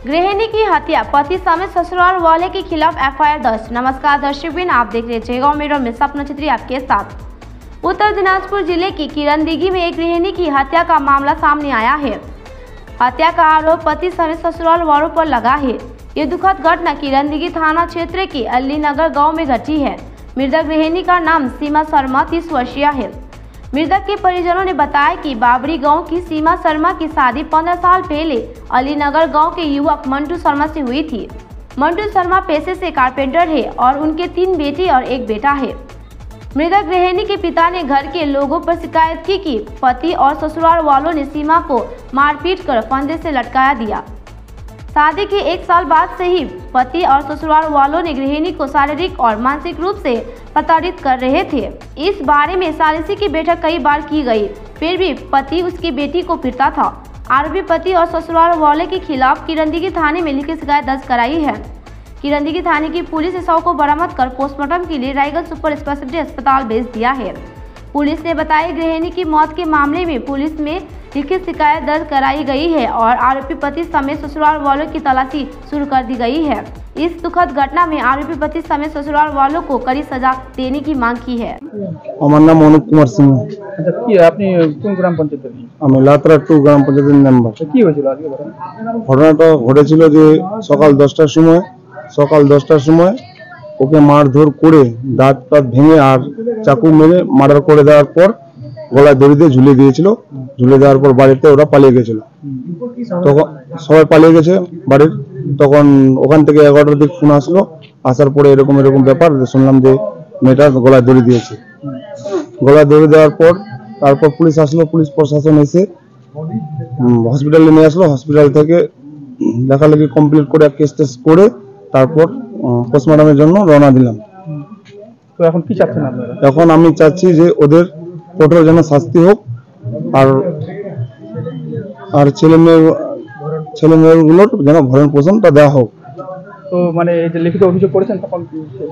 गृहिणी की हत्या, पति समेत ससुराल वाले के खिलाफ एफआईआर दर्ज। नमस्कार दर्शकबिन, आप देख रहे हैं मेरा में सपना छेत्री आपके साथ। उत्तर दिनाजपुर जिले की किरणदीघी में एक गृहिणी की हत्या का मामला सामने आया है। हत्या का आरोप पति समेत ससुराल वालों पर लगा है। ये दुखद घटना किरणदीघी थाना क्षेत्र के अलीनगर गाँव में घटी है। मृतक गृहिणी का नाम सीमा शर्मा 30 वर्षीय है। मृतक के परिजनों ने बताया कि बाबरी गांव की सीमा शर्मा की शादी 15 साल पहले अलीनगर गांव के युवक मंटू शर्मा से हुई थी। मंटू शर्मा पेशे से कारपेंटर है और उनके 3 बेटी और 1 बेटा है। मृतक गृहिणी के पिता ने घर के लोगों पर शिकायत की कि पति और ससुराल वालों ने सीमा को मारपीट कर फंदे से लटकाया दिया। शादी के 1 साल बाद से ही पति और ससुराल वालों ने गृहिणी को शारीरिक और मानसिक रूप से प्रताड़ित कर रहे थे। इस बारे में सालिसी की बैठक कई बार की गई, फिर भी पति उसकी बेटी को पीटता था। आरोपी पति और ससुराल वाले के खिलाफ किरणदीघी थाने में लिखित शिकायत दर्ज कराई है। किरणदीघी थाने की पुलिस ने शव को बरामद कर पोस्टमार्टम के लिए रायगढ़ सुपर स्पेशलिटी अस्पताल भेज दिया है। पुलिस ने बताया गृहिणी की मौत के मामले में पुलिस में लिखित शिकायत दर्ज कराई गई है और आरोपी पति समेत ससुराल वालों की तलाशी शुरू कर दी गई है। इस दुखद घटना में आरोपी पति समेत ससुराल वालों को कड़ी सजा देने की मांग की है। আমার নাম অনুপ কুমার সিং। আচ্ছা, কি আপনি কোন গ্রাম পঞ্চায়েতের? আমি লাতরা 2 গ্রাম পঞ্চায়েতের মেম্বার। কি হয়েছিল আজকে ঘটনাটা ঘটেছিল যে সকাল 10টার সময় ওকে মারধর করে দাঁত ভেঙে আর চাকু মেরে মার্ডার করে দেওয়ার পর গলায় দড়ি দিয়ে ঝুলিয়ে দিয়েছিল। ঝুলিয়ে দেওয়ার পর বাড়িতে ওরা পালিয়ে গেছিল। তখন সবাই পালিয়ে গেছে বাড়ির। তখন ওখান থেকে 11টার দিকে ফোন আসলো। আসার পরে এরকম ব্যাপার শুনলাম যে মেয়েটা গলায় দড়ি দিয়েছে। গলায় দড়ি দেওয়ার পর তারপর পুলিশ আসলো। পুলিশ প্রশাসন এসে হসপিটালে নিয়ে আসলো। হসপিটাল থেকে লেখালেখি কমপ্লিট করে কেস টেস্ট করে তারপর পোস্টমর্টমের জন্য রওনা দিলাম। তো এখন কি চাচ্ছেন আপনারা? এখন আমি চাচ্ছি যে ওদের কঠোর যেন শাস্তি হোক আর ছেলে মেয়েগুলোর যেন ভরণ পোষণটা দেওয়া হোক। তো মানে এই যে লিখিত অভিযোগ করেছেন তখন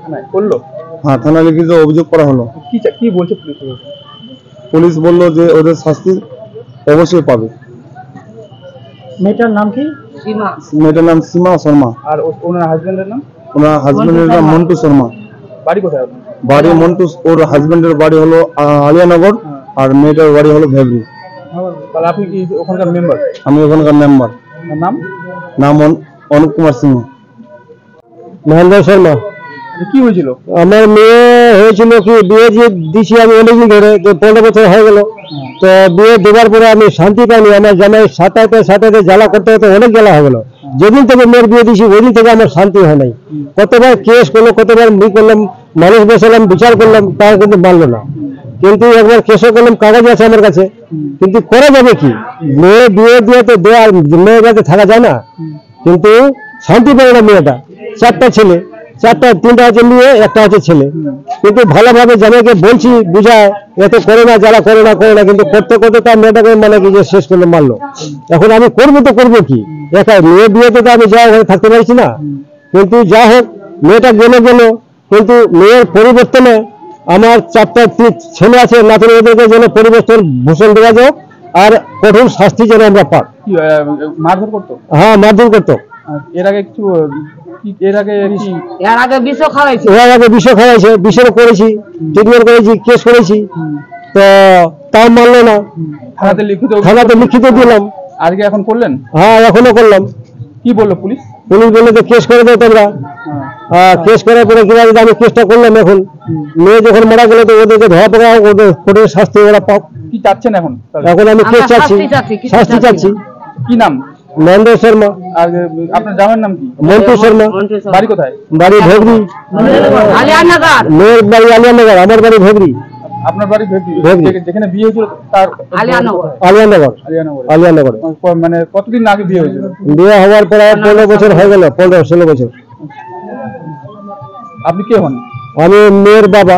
থানায় করলো? হ্যাঁ, থানায় লিখিত অভিযোগ করা হলো। কি বলছে পুলিশ? পুলিশ বলল যে ওদের শাস্তি অবশ্যই পাবে। মেয়েটার নাম কি? মেয়েটার নাম সীমা শর্মা। আর ওনার হাজবেন্ডের নাম? ওনার হাজবেন্ডের নাম মন্টু শর্মা। বাড়ি কোথায়? বাড়ি মন্টু, ওর হাজবেন্ডের বাড়ি হলো আলিয়ানগর আর মেয়েটার বাড়ি হলো ভেবরি। তাহলে আপনি কি ওখানকার মেম্বার? আমি ওখানকার মেম্বার। নাম অনুপ কুমার সিং। মহেন্দ্র শর্মা। কি হয়েছিল? আমার মেয়ে হয়েছিল কি বিয়ে দিয়েছি আমি অনেকদিন ধরে, 15 বছর হয়ে গেল। তো বিয়ে দেওয়ার পরে আমি শান্তি পাইনি। আমার জামাই সাথে জ্বালা করতে অনেক জ্বালা হয়ে গেল। যেদিন থেকে মেয়ের বিয়ে দিয়েছি ওই দিন থেকে আমার শান্তি হয় নাই। কতবার কেস করলো, কতবার করলাম, মানুষ বসালাম, বিচার করলাম, তাও কিন্তু মানলো না। কিন্তু একবার কেসও করলাম, কাগজ আছে আমার কাছে, কিন্তু করা যাবে কি? মেয়ে বিয়ে দিয়ে তো মেয়ের কাছে থাকা যায় না। কিন্তু শান্তি পায় না মেয়েটা। 4টা ছেলে, 3টা হচ্ছে মেয়ে, 1টা হচ্ছে ছেলে। কিন্তু ভালোভাবে জামাইকে বলছি, বুঝায়, এত করে না, যারা করে না, কিন্তু করতে তার মেয়েটাকে মানে কি যে শেষ করলে মারলো। এখন আমি করবো কি? একা মেয়ে বিয়েতে তো আমি ঘরে থাকতে পারছি না। কিন্তু যা হোক, মেয়েটা গেল, কিন্তু মেয়ের পরিবর্তনে আমার 4টা ছেলে আছে, নাতিন, ওদেরকে যেন পরিবর্তন ভূষণ দেওয়া যাক আর কঠোর শাস্তি যেন আমরা পাই। মারধর করতো? হ্যাঁ, মারধর করতো। এর আগে বিষ খাওয়াইছে, বিষের করেছি, ট্রিটমেন্ট করেছি, কেস করেছি, তো তাও মানলো না। থানাতে লিখিত দিলাম। আজকে এখন করলেন? হ্যাঁ, এখনো করলাম। কি বললো পুলিশ? বললো যে কেস করে দাও তোমরা। কেস করার পরে আমি কেসটা করলাম। এখন মেয়ে যখন মারা গেল তো ওদেরকে ধরা পড়া হোক, ওদের কঠোর শাস্তি ওরা পাক। কি চাচ্ছেন এখন? এখন আমি কেস চাচ্ছি, শাস্তি চাচ্ছি। কি নাম? মহেন্দ্র শর্মা। আর আপনার জামাইয়ের নাম কি? মন্টু শর্মা। বাড়ি কোথায়? বাড়ি ভেবরি। মেয়ের বাড়ি আলিয়ানগর, আমার বাড়ি ভেবরি। আপনার বাড়ি যেখানে বিয়ে হয়েছিল তার আলিয়ানগর। মানে কতদিন আগে বিয়ে হয়েছিল? বিয়ে হওয়ার পর 15 বছর হয়ে গেল, 15-16 বছর। আপনি কে হন? আমি মেয়ের বাবা।